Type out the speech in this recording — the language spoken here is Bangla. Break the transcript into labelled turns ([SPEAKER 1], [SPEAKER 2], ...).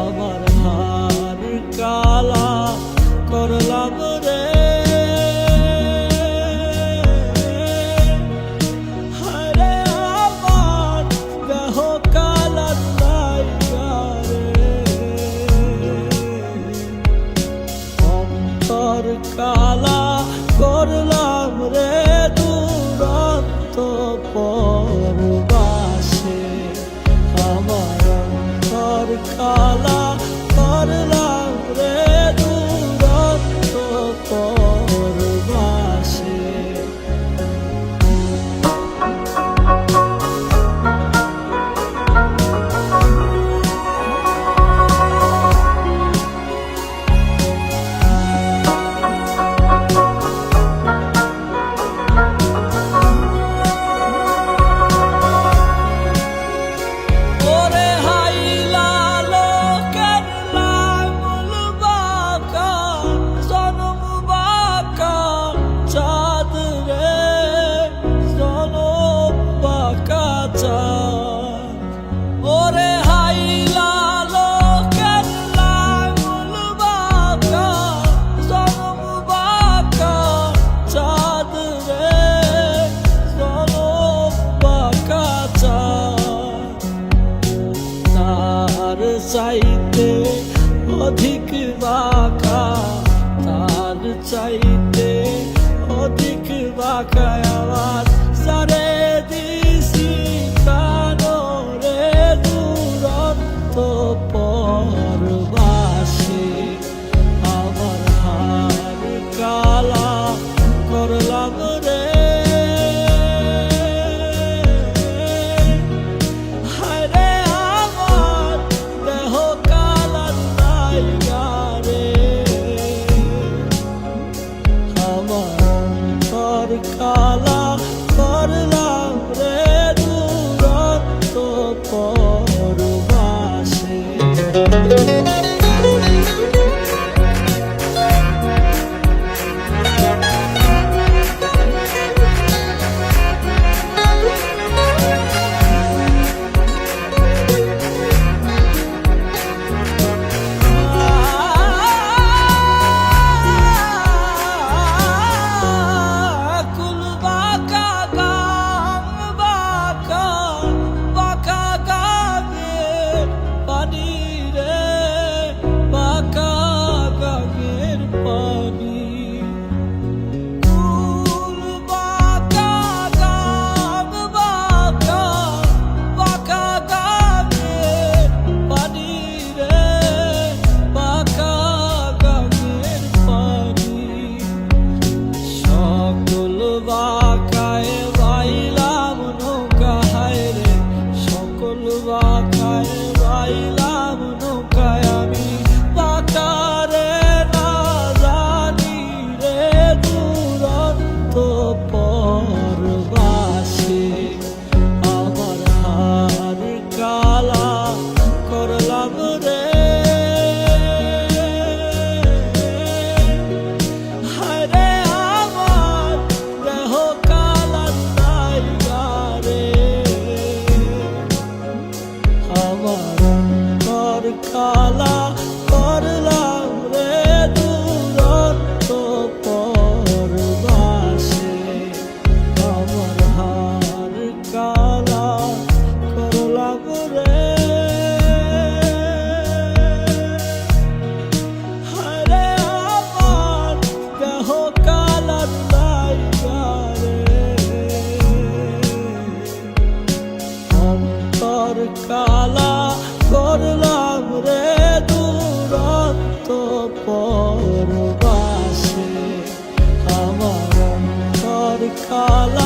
[SPEAKER 1] আমার হার কালা করলাম রে, হারে আমার দেহ কালা রে, অন্তর কালা করলাম রে দুরন্ত পরবাসে। আমার অন্তর কালা করলাম রে দুরন্ত পরবাসে। ওরে হাইলা লোকের লাঙল বাঁকা জনম বাঁকা চাঁদ রে, জনম বাঁকা চাঁদ। তার চাইতে অধিক বাঁকা, তার চাইতে অধিক বাঁকা আমার সারে দিছি কানরে দুরন্ত পরবাসে। আমার হার কালা করলাম রে, হায়রে আমার দেহ কালা নাইগা রে, আমার অন্তর কালা করলাম রে দুরন্ত পরবাসে। কালা করলাম রে দুরন্ত পরবাসে। আমার হার কালা করলাম রে, হায়রে আমার দেহ কালা নাইগা রে, অন্তর কালা করলাম রে দুরন্ত পরবাসে। আমার অন্তর কালা